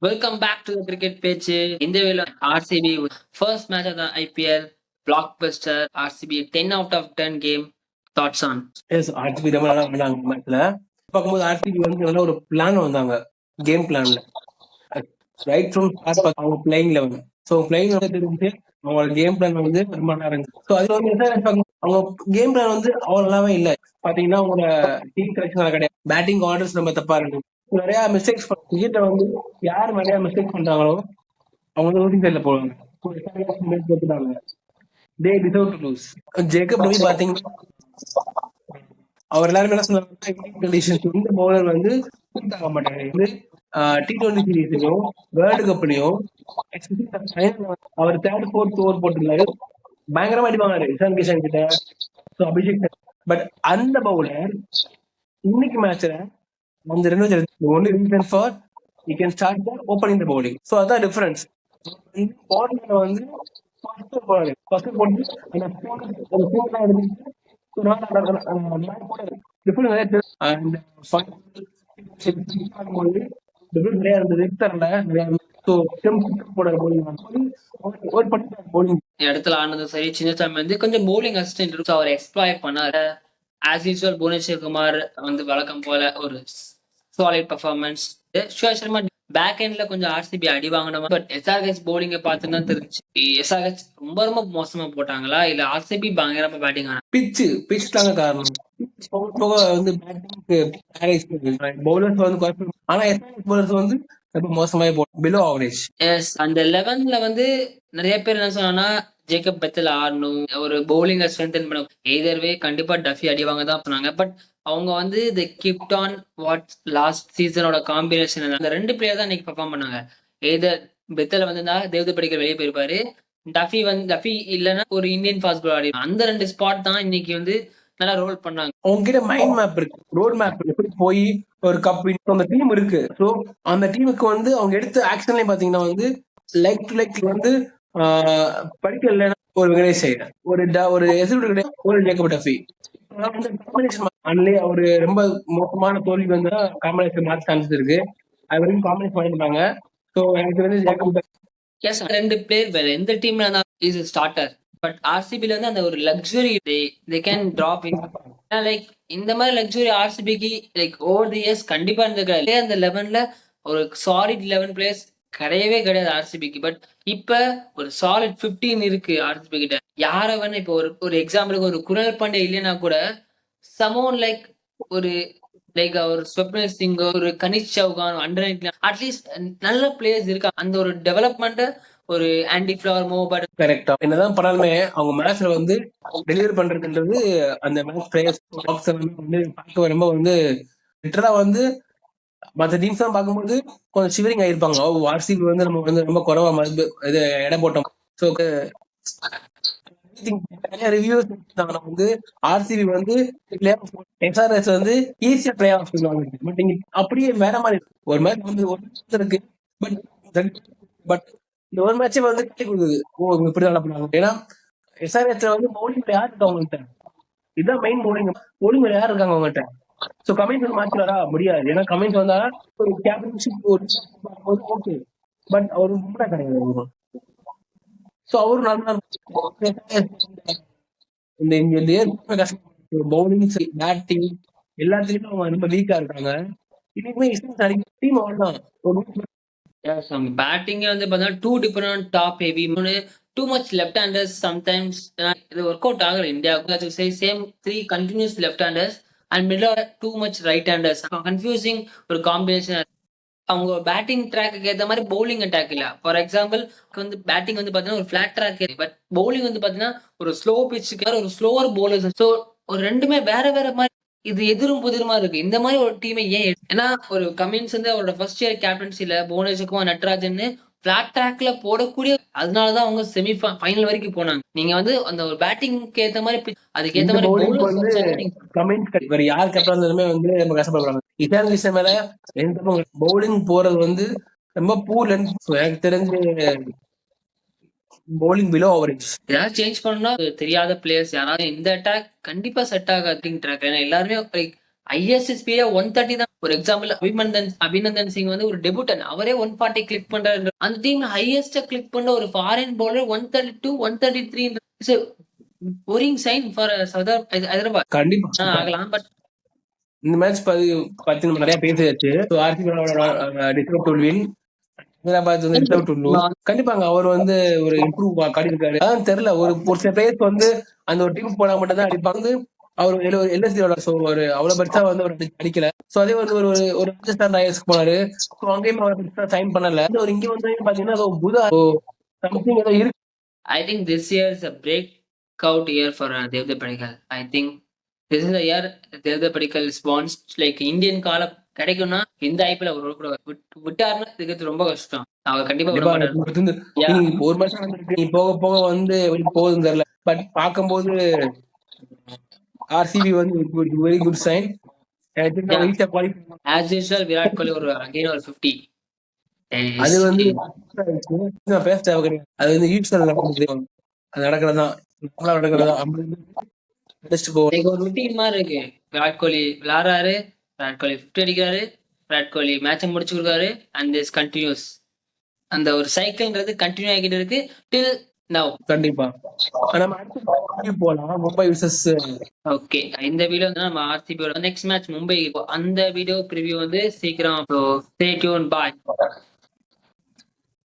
Welcome back to the cricket pitch. இந்த வேளை RCB first match of the IPL blockbuster RCB 10 out of 10 game. Thoughts on? Yes RCB ரொம்ப நல்லா பண்ணாங்க மேட்ச்ல. பார்க்கும்போது ஆர்சிபி வந்து நல்ல ஒரு பிளான் வந்தாங்க கேம் பிளான்ல. ரைட் ஃப்ரம் அவங்க பிளேயிங் லெவல். ஸோ பிளேயிங் தெரிஞ்சு அவங்களோட கேம் பிளான் வந்து ரொம்ப நல்லா இருந்துச்சு. ஸோ அது வந்து அவங்க கேம் பிளான் வந்து அவ்வளோ நல்லாவே இல்லை. பாத்தீங்கன்னா அவங்களோட டீம் கலெக்ஷன் கிடையாது. பேட்டிங் ஆர்டர்ஸ் ரொம்ப தப்பா இருக்கு. நிறைய மிஸ்டேக்ஸ் கிரிக்கெட்ல வந்து யார் நிறைய மிஸ்டேக்ஸ் பண்றாங்களோ அவங்க வந்து லூசிங் சைட்ல போடுவாங்க. They deserve to lose. Jacob டெவி பாத்தீங்கன்னா அவர் எல்லாருமே என்ன சொன்னாங்க, இந்த பவுலர் வந்து சூட் ஆக மாட்டாங்க. இது T20 சீரீஸ்லயும் வேர்ல்டு கப்லயும் அவர் தேர்ட் ஃபோர்த் ஓவர் போட்டிருந்தாரு. பயங்கரமா அடிப்பாங்க இஷான் கிஷன் கிட்ட, அபிஷேக். பட் அந்த பவுலர் இன்னைக்கு மேட்ச்ல அந்த ரெண்டு only reason for you can start the opening the bowling. So அதான் டிஃபரன்ஸ். வந்து ஃபர்ஸ்ட் போட்டு இடத்துல ஆனதும் சரி, சின்னசாமி வந்து கொஞ்சம் பவுலிங் அசிஸ்டன்ட் அவர் எக்ஸ்ப்ளாய்ட் பண்ணாரு. ஆஸ் யூஸ்வல் புவனேஸ்வர் குமார் வந்து வழக்கம் போல ஒரு solid performance. Sushant Sharma back எண்ட்ல கொஞ்சம் ஆர்சிபி அடி வாங்கணும். பட் எஸ்ஆர்ஹெச் பவுலிங்க பார்த்துதான் தெரிஞ்சு எஸ்ஆர்ஹெச் ரொம்ப ரொம்ப மோசமா போட்டாங்களா இல்ல ஆர்சிபி பயங்கரமா பேட்டிங் ஆனா பிச் தாங்க காரணம். போக வந்து பவுலர்ஸ் வந்து ஆனா எஸ்ஆர்ஹெச் பவுலர்ஸ் வந்து ரொம்ப மோசமாவே போடும், பிலோ ஆவரேஜ். எஸ், அந்த 11ல வந்து நிறைய பேர் என்ன சொன்னா ஜேக்கப் பெத்தல் ஆடணும், ஒரு பவுலிங் ஸ்ட்ரென்தன் பண்ண எய்தர்வே கண்டிப்பா டஃபி அடிவாங்க தான் சொன்னாங்க. பட் அவங்க வந்து the gift on what last சீசனோட காம்பினேஷன் அந்த ரெண்டு பிளேயர் தான் இன்னைக்கு பெர்ஃபார்ம் பண்ணாங்க. எய்தர் பெத்தல் வந்திருந்தா தேவத படிக்கர் வெளியே போயிருப்பாரு, டஃபி இல்லைன்னா ஒரு இந்தியன் ஃபாஸ்ட் பால் ஆடி. அந்த ரெண்டு ஸ்பாட் தான் இன்னைக்கு வந்து நல்லா ரோல் பண்ணாங்க. அவங்க கிட்ட மைண்ட் மேப் இருக்கு, ரோட் மேப் எப்படி போய் ஒரு கப் அந்த டீம் இருக்கு. ஸோ அந்த டீமுக்கு வந்து அவங்க எடுத்த ஆக்ஷன்லயும் பாத்தீங்கன்னா வந்து லைக் டு லைக் வந்து படிக்கல ஒரு வெங்கடேஷ் ஐயர், ஒரு எஸ்எல் கிடையாது, ஒரு ஜேக்கப் டஃபி. அவரு ரொம்ப மோசமான தோல்வி வந்து காம்பினேஷன் மாற்ற சான்சஸ் இருக்கு. அது வரைக்கும் காம்பினேஷன் பண்ணிருந்தாங்க. ஸோ எனக்கு வந்து ஜேக்கப் எஸ், ரெண்டு பிளேயர் வேற எந்த டீம்ல இருந்தாலும் இஸ் ஸ்டார்டர். பட் ஆர்சிபில வந்து அந்த ஒரு luxury they can drop in. Like இந்த மாதிரி லக்ஸுரி ஆர்சிபிக்கு லைக் ஓவர் தி இயர்ஸ் கண்டிப்பா இருந்திருக்காது. அந்த 11ல ஒரு சாலிட் 11 பிளேயர்ஸ் கிடையவே கிடையாது ஆர்சிபிக்கு. பட் இப்ப ஒரு சாலிட் 15 இருக்கு ஆர்சிபி கிட்ட. யார வேணா இப்போ ஒரு எக்ஸாம்பிளுக்கு ஒரு குணல் பாண்டே இல்லைன்னா கூட சமோன் லைக் ஒரு ஒரு ஸ்வப்னில் சிங், ஒரு கனிஷ் சௌகான், அட்லீஸ்ட் நல்ல பிளேயர்ஸ் இருக்கா. அந்த ஒரு டெவலப்மெண்ட் ஒரு ஆண்டி ஃபிளவர் மோபட் கரெக்டா என்னதான் பண்ணாலுமே அவங்க மேட்ச்ல வந்து டெலிவரி பண்றதுன்றது அந்த மேட்ச் பிளேயர்ஸ் வந்து பார்க்க ரொம்ப வந்து லிட்டரலா வந்து மற்ற டீம்ஸ் தான் பார்க்கும்போது கொஞ்சம் சிவரிங் ஆயிருப்பாங்க. ஆர்சிபி வந்து நம்ம வந்து ரொம்ப குறைவா இது இடம் போட்டோம். ஸோ நிறைய ரிவ்யூஸ் வந்து ஆர்சிபி வந்து எஸ்ஆர்எஸ் வந்து ஈஸியா பிளே ஆஃப் சொல்லுவாங்க. பட் இங்க அப்படியே வேற மாதிரி ஒரு மேட்ச் வந்து ஒரு இருக்கு. பட் இந்த ஒரு மேட்சே வந்து கட்டி கொடுக்குது. ஓ இவங்க இப்படி நல்லா பண்ணாங்க. ஏன்னா எஸ்ஆர்எஸ் வந்து பவுலிங்ல யார் இருக்கா அவங்கள்ட்ட, இதுதான் மெயின் பவுலிங்ல யார் இருக்காங்க அவங்கள்ட்ட. சோ கமின்ஸ் வந்து மாத்தினாரா முடியாது. ஏன்னா கமின்ஸ் வந்தா ஒரு கேப்டன்ஷிப் ஒரு ஓகே, பட் அவரு மும்டா கிடையாது. சோ அவரு நல்லா இந்த பவுலிங் பேட்டிங் எல்லாத்துலயுமே அவங்க ரொம்ப வீக்கா இருக்காங்க. இன்னைக்குமே டீம் அவ்வளவுதான். பேட்டிங் வந்து பார்த்தீங்கன்னா too different top heavy, too much left handers sometimes இது ஒர்க் அவுட் ஆகல இந்தியாவுக்கு. Same 3 continuous left handers and middle too much right handers, confusing ஒரு காம்பினேஷன். அவங்க பேட்டிங் ட்ராக்கு ஏற்ற மாதிரி பவுலிங் அட்டாக் இல்ல. ஃபார் எக்ஸாம்பிள் வந்து பேட்டிங் வந்து பாத்தீங்கன்னா ஒரு ஃபிளாட் ட்ராக், பட் பவுலிங் வந்து பாத்தீங்கன்னா ஒரு ஸ்லோ பிச்சுக்கு ஒரு ஸ்லோவர் பவுலர். ஸோ ஒரு ரெண்டுமே வேற வேற மாதிரி, இது எதிரும் புதிருமா இருக்கு. இந்த மாதிரி ஒரு டீமை ஏன் ஏன்னா ஒரு கமின்ஸ் வந்து அவரோட ஃபர்ஸ்ட் இயர் கேப்டன்சில புவனேஸ்வர் நட்ராஜன் பிளாட் ட்ராக்ல போடக்கூடிய, அதனாலதான் அவங்க செமி ஃபைனல் வரைக்கும் போனாங்க. நீங்க வந்து அந்த ஒரு பேட்டிங்க்கு ஏத்த மாதிரி அதுக்கு ஏத்த மாதிரி வேற யார் கேப்டன் இருந்தாலுமே வந்து நம்ம கஷ்டப்படுறாங்க. இஷான் கிஷன் மேல பவுலிங் போறது வந்து ரொம்ப பூர் லென்த். எனக்கு தெரிஞ்சு பவுலிங் பிலோ ஆவரேஜ். ஏதாவது சேஞ்ச் பண்ணா தெரியாத பிளேயர்ஸ் யாராவது இந்த அட்டாக் கண்டிப்பா செட் ஆகாது ட்ராக். ஏன்னா எல்லாருமே ஹையஸ்ட் ஸ்பீடே 130 தான். ஒரு எக்ஸாம்பிள் அபிநந்தன் சிங் வந்து ஒரு டெபுட்டன். அவரே 140 கிளிக் பண்றாரு. அந்த டீம்ல ஹையஸ்டா கிளிக் பண்ண ஒரு foreign bowler 132, 133 is a worrying sign for Hyderabad. கண்டிப்பா ஆகலாம். பட் இந்த மேட்ச் பத்தி நம்ம நிறைய பேசியாச்சு. RCB deserve to win, Hyderabad வந்து டிசர்வ் டு லூஸ். கண்டிப்பாங்க அவர் வந்து ஒரு இம்ப்ரூவ் காட்டியிருக்காரு. அதான் தெரியல, ஒரு சில பிளேயர்ஸ் வந்து அந்த ஒரு டீம் போனா மட்டும் தான் அடிப்பாங்க. வந்து அவர் எல்எஸ்டி ஸோ ஒரு அவ்வளவு பெருசா வந்து அவர் அடிக்கல. ஸோ அதே வந்து ஒரு ஒரு ராஜஸ்தான் ராயல்ஸ்க்கு போனாரு. ஸோ அங்கேயும் அவர் பெருசா சைன் பண்ணல. ஒரு இங்க வந்து பாத்தீங்கன்னா ஏதோ சம்திங் ஏதோ இருக்கு. I think this year is a breakout year for Devdutt Padikkal. I think this is the year Devdutt Padikkal wants like Indian கால கிடைக்கும்னா இந்த ஐபிஎல் அவர் விட்டாருன்னா இருக்கிறது ரொம்ப கஷ்டம். அவர் கண்டிப்பா விட மாட்டாரு. நீங்க ஒரு வருஷம் வந்துருக்கு, நீ போக போக வந்து போகுதுன்னு தெரியல. பட் பார்க்கும்போது ஆர்சிபி வந்து very good sign. As usual Virat Kohli ஒரு அகைன் ஒரு 50. அது வந்து நான் பேச தேவை கிடையாது. அது வந்து யூஸ்வல் அது நடக்கிறதா ஒரு ருட்டீன் மாதிரி இருக்கு. விராட் கோலி விளையாடுறாரு, விராட் கோலி 50 அடிக்கிறாரு, விராட் கோலி மேட்சை முடிச்சு கொடுக்காரு, அண்ட் திஸ் கண்டினியூஸ். அந்த ஒரு சைக்கிள்ன்றது கண்டினியூ ஆகிட்டு இருக்கு டில் நவ். கண்டிப்பா நம்ம போலாம் மும்பை விசஸ். ஓகே, இந்த வீடியோ வந்து நம்ம ஆர்சிபி நெக்ஸ்ட் மேட்ச் மும்பை, அந்த வீடியோ ப்ரிவியூ வந்து சீக்கிரம். ஸ்டே டியூன், பாய்.